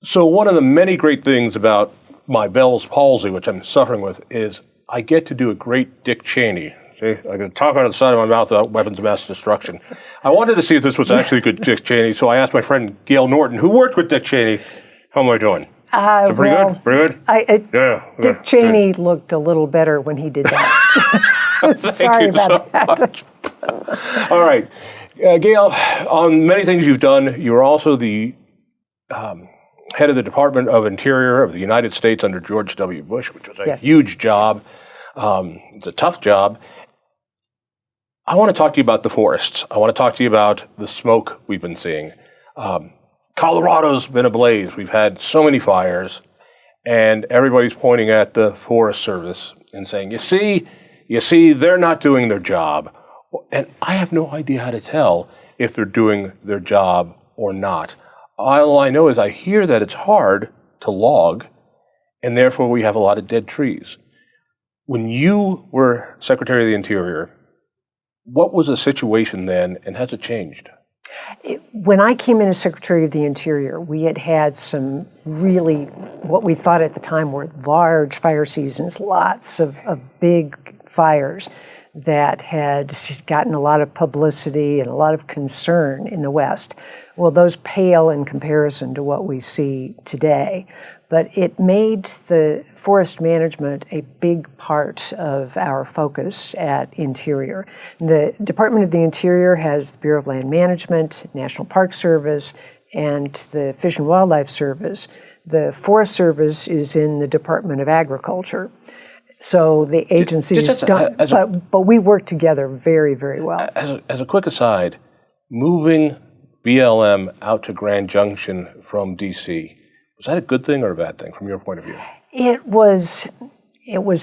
So one of the many great things about my Bell's palsy, which I'm suffering with, is I get to do a great Dick Cheney. See, I can talk out of the side of my mouth without weapons of mass destruction. I wanted to see if this was actually good Dick Cheney, so I asked my friend Gale Norton, who worked with Dick Cheney, how am I doing? So pretty good? Pretty good? Dick Cheney looked a little better when he did that. Sorry about that. All right. Gale, on many things you've done, you were also the head of the Department of Interior of the United States under George W. Bush, which was a huge job. It's a tough job. I want to talk to you about the forests. I want to talk to you about the smoke we've been seeing. Colorado's been ablaze. We've had so many fires, and everybody's pointing at the Forest Service and saying, you see, they're not doing their job. And I have no idea how to tell if they're doing their job or not. All I know is I hear that it's hard to log, and therefore we have a lot of dead trees. When you were Secretary of the Interior, what was the situation then, and has it changed? When I came in as Secretary of the Interior, we had some really, what we thought at the time were large fire seasons, lots of big fires that had gotten a lot of publicity and a lot of concern in the West. Well, those pale in comparison to what we see today. But it made the forest management a big part of our focus at Interior. The Department of the Interior has the Bureau of Land Management, National Park Service, and the Fish and Wildlife Service. The Forest Service is in the Department of Agriculture. So the agencies don't, but we work together very, very well. As a quick aside, moving BLM out to Grand Junction from D.C., was that a good thing or a bad thing from your point of view? It was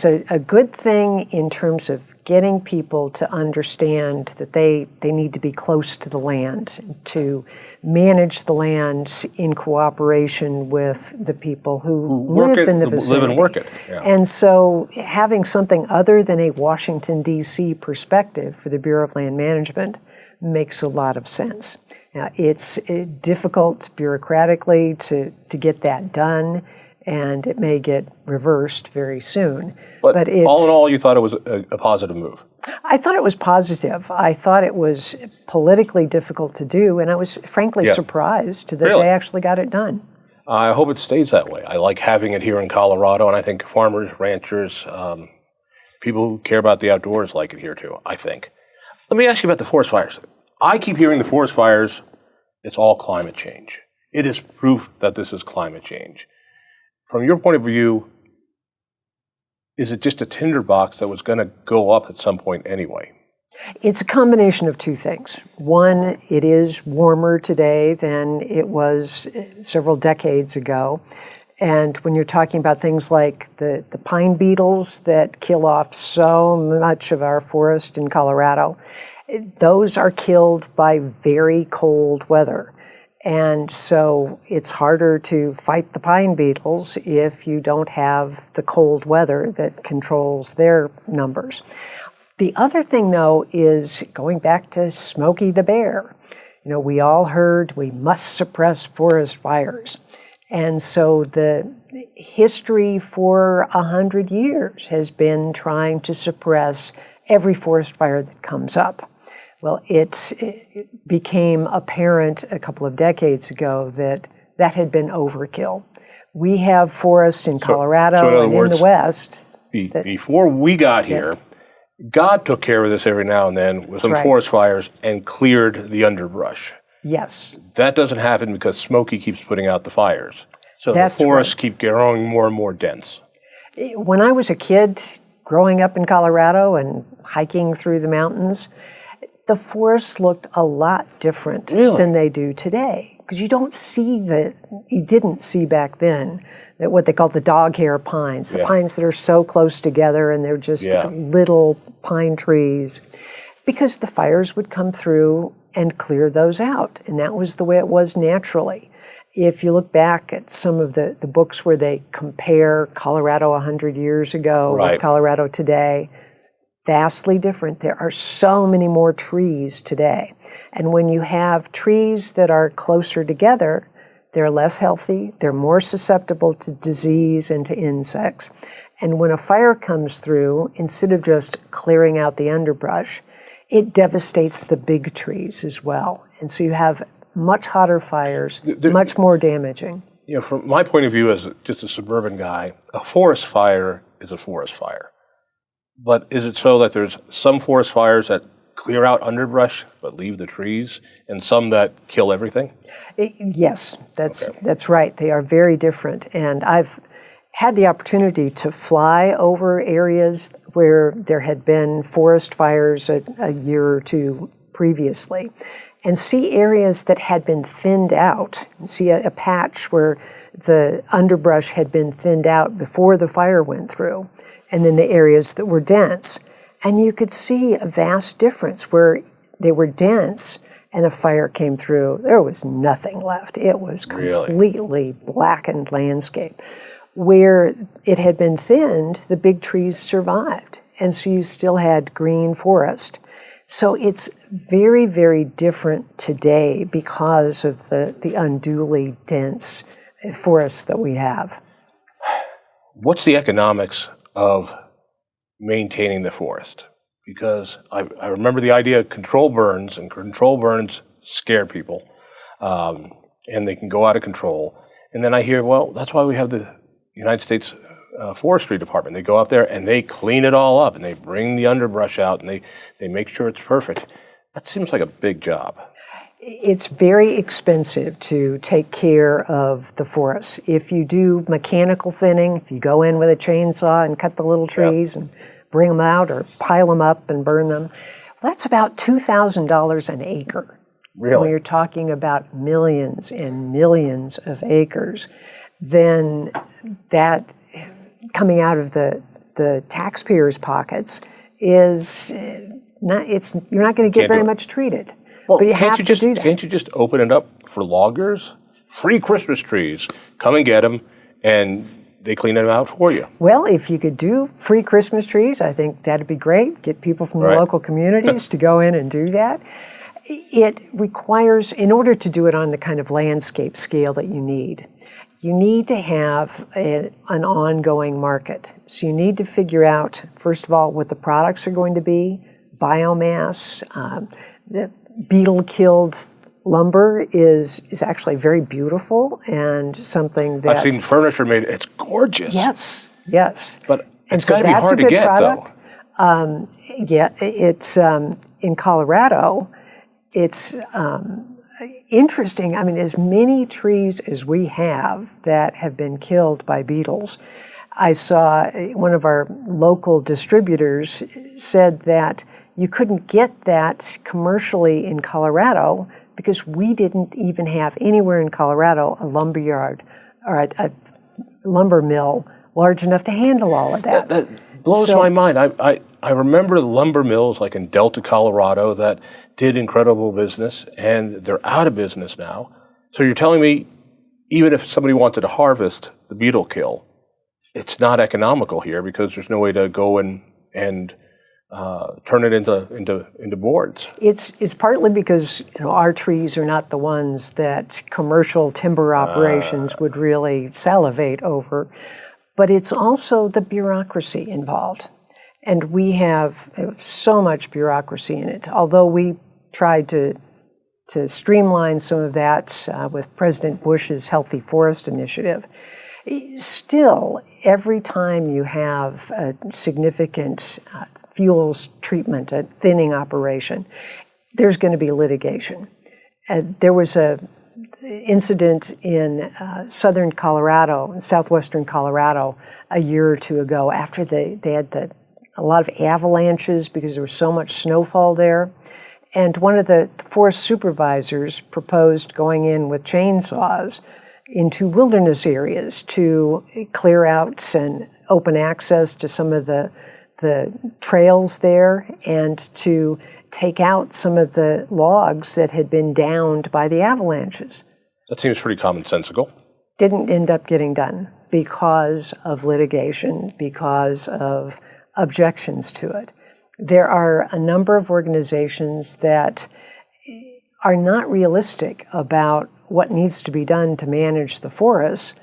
a good thing in terms of getting people to understand that they need to be close to the land, to manage the land in cooperation with the people who live in the vicinity. Live and work it. Yeah. And so having something other than a Washington, D.C. perspective for the Bureau of Land Management makes a lot of sense. Now, it's difficult bureaucratically to get that done, and it may get reversed very soon. But it's, all in all, you thought it was a positive move? I thought it was positive. I thought it was politically difficult to do, and I was frankly surprised that they actually got it done. I hope it stays that way. I like having it here in Colorado, and I think farmers, ranchers, people who care about the outdoors like it here too, I think. Let me ask you about the forest fires. I keep hearing the forest fires, it's all climate change. It is proof that this is climate change. From your point of view, is it just a tinderbox that was going to go up at some point anyway? It's a combination of two things. One, it is warmer today than it was several decades ago. And when you're talking about things like the pine beetles that kill off so much of our forest in Colorado, those are killed by very cold weather. And so it's harder to fight the pine beetles if you don't have the cold weather that controls their numbers. The other thing, though, is going back to Smokey the Bear. You know, we all heard we must suppress forest fires. And so the history for 100 years has been trying to suppress every forest fire that comes up. Well, it became apparent a couple of decades ago that had been overkill. We have forests in Colorado and in the West. Before we got here, God took care of this every now and then with some forest fires and cleared the underbrush. Yes. That doesn't happen because Smokey keeps putting out the fires. So the forests keep growing more and more dense. When I was a kid growing up in Colorado and hiking through the mountains, the forests looked a lot different than they do today. Because you didn't see back then that what they call the dog hair pines, the pines that are so close together and they're just little pine trees. Because the fires would come through and clear those out. And that was the way it was naturally. If you look back at some of the books where they compare Colorado 100 years ago with Colorado today, vastly different. There are so many more trees today. And when you have trees that are closer together, they're less healthy, they're more susceptible to disease and to insects. And when a fire comes through, instead of just clearing out the underbrush, it devastates the big trees as well. And so you have much hotter fires, much more damaging. You know, from my point of view as just a suburban guy, a forest fire is a forest fire. But is it so that there's some forest fires that clear out underbrush but leave the trees, and some that kill everything? Yes, that's right. They are very different. And I've had the opportunity to fly over areas where there had been forest fires a year or two previously, and see areas that had been thinned out. See a patch where the underbrush had been thinned out before the fire went through, and then the areas that were dense. And you could see a vast difference where they were dense and a fire came through. There was nothing left. It was completely blackened landscape. Where it had been thinned, the big trees survived. And so you still had green forest. So it's very, very different today because of the unduly dense forests that we have. What's the economics of maintaining the forest? Because I remember the idea of control burns, and control burns scare people, and they can go out of control. And then I hear, well, that's why we have the United States Forestry Department. They go out there and they clean it all up, and they bring the underbrush out, and they make sure it's perfect. That seems like a big job. It's very expensive to take care of the forests. If you do mechanical thinning, if you go in with a chainsaw and cut the little trees and bring them out or pile them up and burn them, that's about $2,000 an acre. Really? When you're talking about millions and millions of acres, then that coming out of the taxpayers' pockets is not. You're not going to get very much treated. Well, but you have to do that. Can't you just open it up for loggers? Free Christmas trees. Come and get them, and they clean them out for you. Well, if you could do free Christmas trees, I think that'd be great. Get people from the local communities to go in and do that. It requires, in order to do it on the kind of landscape scale that you need to have an ongoing market. So you need to figure out, first of all, what the products are going to be, biomass. The beetle-killed lumber is actually very beautiful and something that... I've seen furniture made. It's gorgeous. Yes. But it's got to be hard to get, product. though. It's in Colorado. It's interesting. I mean, as many trees as we have that have been killed by beetles, I saw one of our local distributors said that you couldn't get that commercially in Colorado because we didn't even have anywhere in Colorado a lumber yard or a lumber mill large enough to handle all of that. That blows my mind. I remember the lumber mills like in Delta, Colorado that did incredible business, and they're out of business now. So you're telling me even if somebody wanted to harvest the beetle kill, it's not economical here because there's no way to go and turn it into boards. It's partly because our trees are not the ones that commercial timber operations would really salivate over, but it's also the bureaucracy involved. And we have so much bureaucracy in it. Although we tried to streamline some of that with President Bush's Healthy Forest Initiative, still, every time you have a significant fuels treatment, a thinning operation, there's going to be litigation. There was an incident in southern Colorado, southwestern Colorado, a year or two ago after they had a lot of avalanches because there was so much snowfall there. And one of the forest supervisors proposed going in with chainsaws into wilderness areas to clear out and open access to some of the trails there and to take out some of the logs that had been downed by the avalanches. That seems pretty commonsensical. Didn't end up getting done because of litigation, because of objections to it. There are a number of organizations that are not realistic about what needs to be done to manage the forests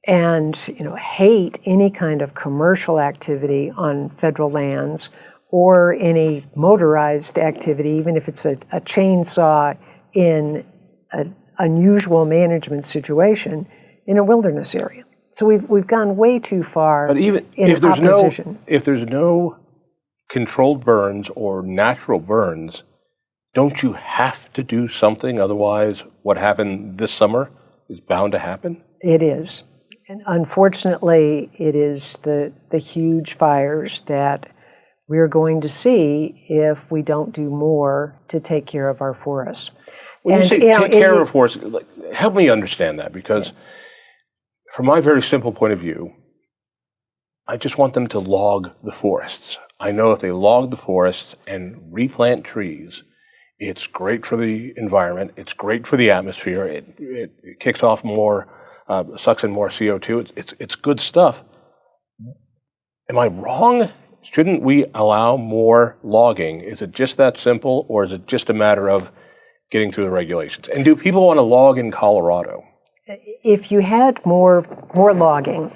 and hate any kind of commercial activity on federal lands or any motorized activity, even if it's a chainsaw in an unusual management situation in a wilderness area. So we've gone way too far. But even if there's no controlled burns or natural burns, don't you have to do something? Otherwise, what happened this summer is bound to happen? It is. And unfortunately, it is the huge fires that we're going to see if we don't do more to take care of our forests. When you say take care of forests, help me understand that, because from my very simple point of view, I just want them to log the forests. I know if they log the forests and replant trees, it's great for the environment, it's great for the atmosphere, it kicks off more, sucks in more CO2, it's good stuff. Am I wrong? Shouldn't we allow more logging? Is it just that simple, or is it just a matter of getting through the regulations? And do people want to log in Colorado? If you had more logging,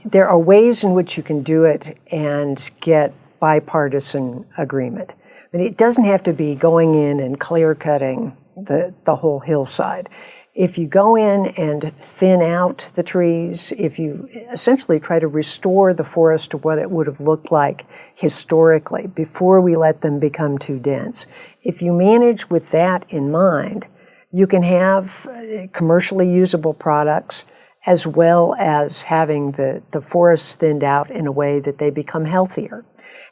there are ways in which you can do it and get bipartisan agreement. I mean, it doesn't have to be going in and clear cutting the whole hillside. If you go in and thin out the trees, if you essentially try to restore the forest to what it would have looked like historically before we let them become too dense, if you manage with that in mind, you can have commercially usable products as well as having the forests thinned out in a way that they become healthier.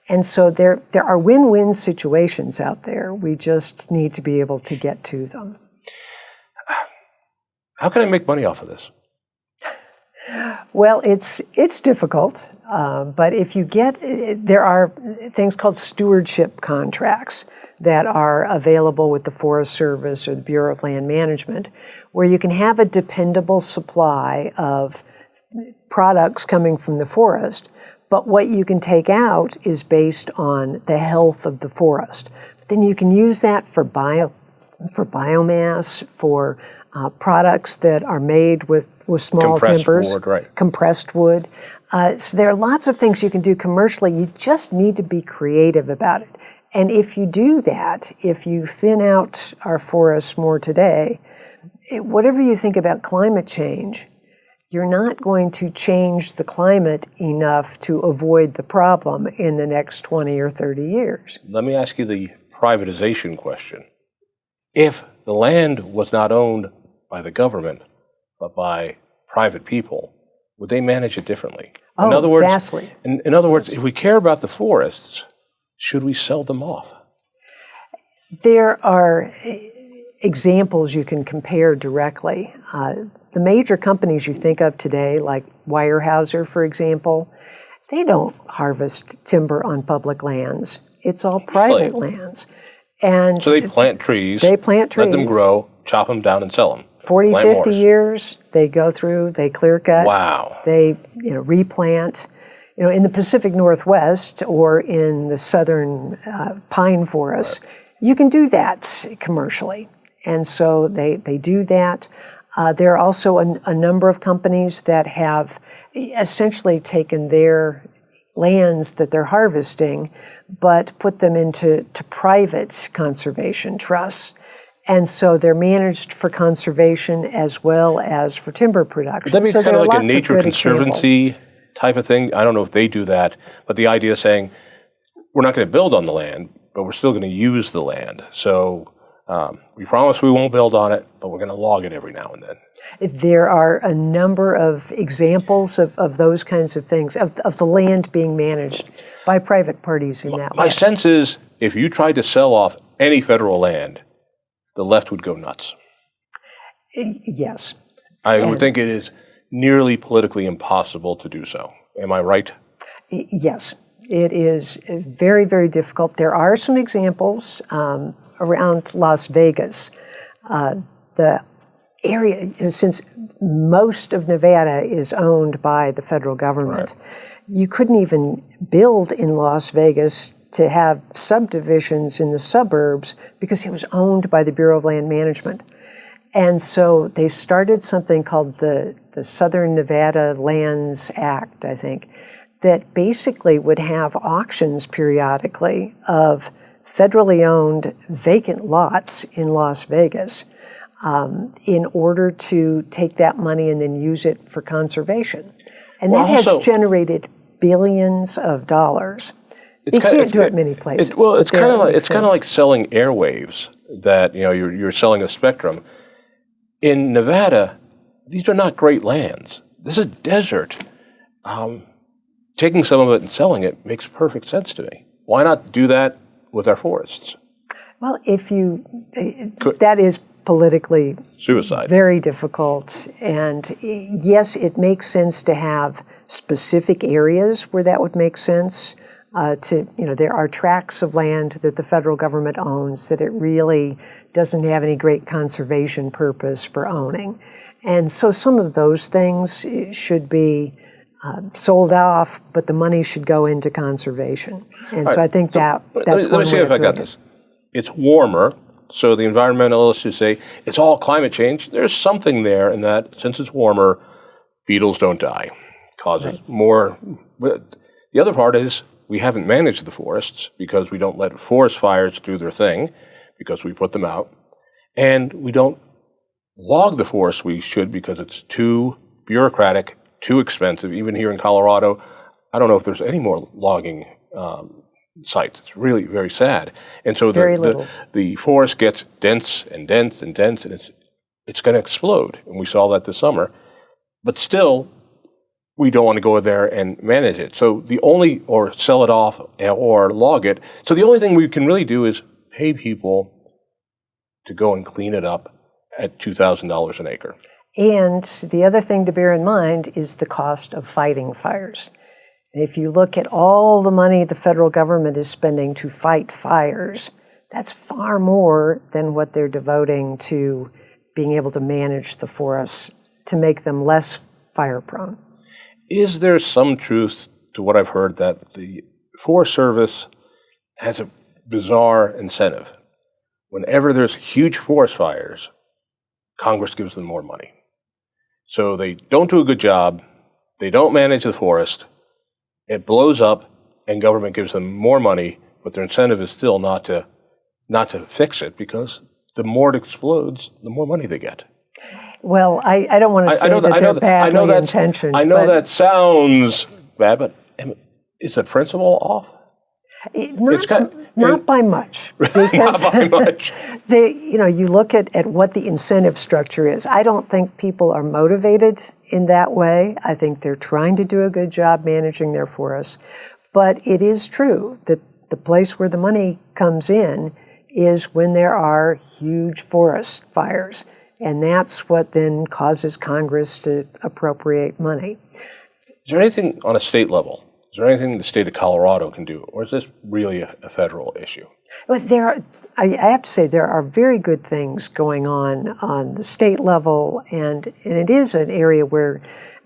And so there are win-win situations out there. We just need to be able to get to them. How can I make money off of this? Well, it's difficult, but if you there are things called stewardship contracts that are available with the Forest Service or the Bureau of Land Management, where you can have a dependable supply of products coming from the forest, but what you can take out is based on the health of the forest. But then you can use that for biomass, for products that are made with small timbers, compressed wood. So there are lots of things you can do commercially. You just need to be creative about it. And if you do that, if you thin out our forests more today, whatever you think about climate change, you're not going to change the climate enough to avoid the problem in the next 20 or 30 years. Let me ask you the privatization question. If the land was not owned by the government, but by private people, would they manage it differently? Oh, in other words, vastly. In other words, if we care about the forests, should we sell them off? There are examples you can compare directly. The major companies you think of today, like Weyerhaeuser, for example, they don't harvest timber on public lands. It's all private lands. And so they plant trees, let them grow, chop them down and sell them. 40, 50 years, they go through, they clear cut, wow. They replant. In the Pacific Northwest or in the southern pine forests, you can do that commercially. And so they do that. There are also a number of companies that have essentially taken their lands that they're harvesting, but put them into private conservation trusts. And so they're managed for conservation as well as for timber production. Would that be so kind of like a Nature Conservancy type of thing? I don't know if they do that, but the idea is saying, we're not going to build on the land, but we're still going to use the land. So we promise we won't build on it, but we're going to log it every now and then. There are a number of examples of those kinds of things, of the land being managed by private parties in that way. My sense is, if you tried to sell off any federal land, the left would go nuts. Yes. I would think it is nearly politically impossible to do so. Am I right? Yes. It is very, very difficult. There are some examples around Las Vegas. The area, since most of Nevada is owned by the federal government, you couldn't even build in Las Vegas to have subdivisions in the suburbs because it was owned by the Bureau of Land Management. And so they started something called the Southern Nevada Lands Act, I think, that basically would have auctions periodically of federally owned vacant lots in Las Vegas in order to take that money and then use it for conservation. And that has generated billions of dollars. You can't do it many places. It's kind of like selling airwaves that you're selling a spectrum. In Nevada, these are not great lands. This is desert. Taking some of it and selling it makes perfect sense to me. Why not do that with our forests? Well, that is politically suicide. Very difficult. And yes, it makes sense to have specific areas where that would make sense. There are tracts of land that the federal government owns that it really doesn't have any great conservation purpose for owning. And so some of those things should be sold off, but the money should go into conservation. And so I think that's one way of doing it. Let me see if I got this. It's warmer, so the environmentalists who say it's all climate change, there's something there in that since it's warmer, beetles don't die. Causes more. The other part is we haven't managed the forests because we don't let forest fires do their thing because we put them out. And we don't log the forests we should because it's too bureaucratic, too expensive. Even here in Colorado, I don't know if there's any more logging sites. It's really very sad. And so the forest gets dense and dense and dense, and it's going to explode. And we saw that this summer. But still, we don't want to go there and manage it. So or sell it off or log it. So the only thing we can really do is pay people to go and clean it up at $2,000 an acre. And the other thing to bear in mind is the cost of fighting fires. And if you look at all the money the federal government is spending to fight fires, that's far more than what they're devoting to being able to manage the forests to make them less fire prone. Is there some truth to what I've heard that the Forest Service has a bizarre incentive? Whenever there's huge forest fires, Congress gives them more money. So they don't do a good job, they don't manage the forest, it blows up, and government gives them more money, but their incentive is still not to fix it because the more it explodes, the more money they get. Well, I don't want to say that they're badly intentioned. I know that sounds bad, but is the principle off? Not by much. Because not by much. You look at what the incentive structure is. I don't think people are motivated in that way. I think they're trying to do a good job managing their forests. But it is true that the place where the money comes in is when there are huge forest fires. And that's what then causes Congress to appropriate money. Is there anything on a state level? Is there anything the state of Colorado can do? Or is this really a federal issue? Well, I have to say there are very good things going on the state level, and it is an area where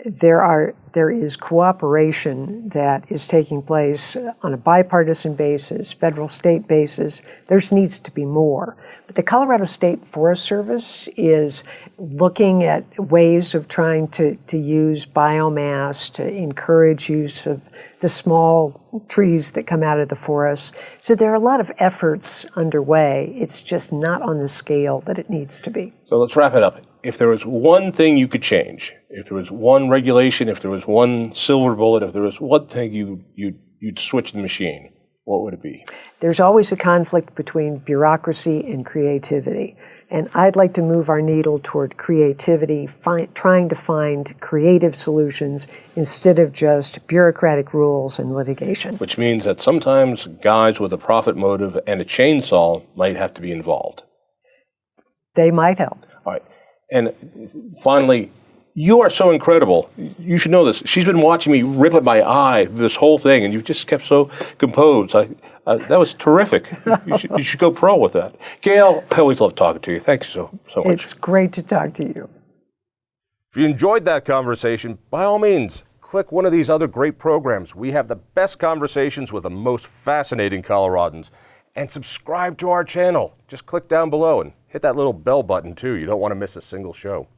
there is cooperation that is taking place on a bipartisan basis, federal-state basis. There needs to be more. But the Colorado State Forest Service is looking at ways of trying to use biomass to encourage use of the small trees that come out of the forest. So there are a lot of efforts underway. It's just not on the scale that it needs to be. So let's wrap it up. If there was one thing you could change, if there was one regulation, if there was one silver bullet, if there was one thing you'd switch the machine, what would it be? There's always a conflict between bureaucracy and creativity. And I'd like to move our needle toward creativity, trying to find creative solutions instead of just bureaucratic rules and litigation. Which means that sometimes guys with a profit motive and a chainsaw might have to be involved. They might help. All right. And finally, you are so incredible. You should know this. She's been watching me rip at my eye this whole thing, and you've just kept so composed. That was terrific. You should go pro with that. Gale, I always love talking to you. Thanks so much. It's great to talk to you. If you enjoyed that conversation, by all means, click one of these other great programs. We have the best conversations with the most fascinating Coloradans. and subscribe to our channel. Just click down below and hit that little bell button too. You don't want to miss a single show.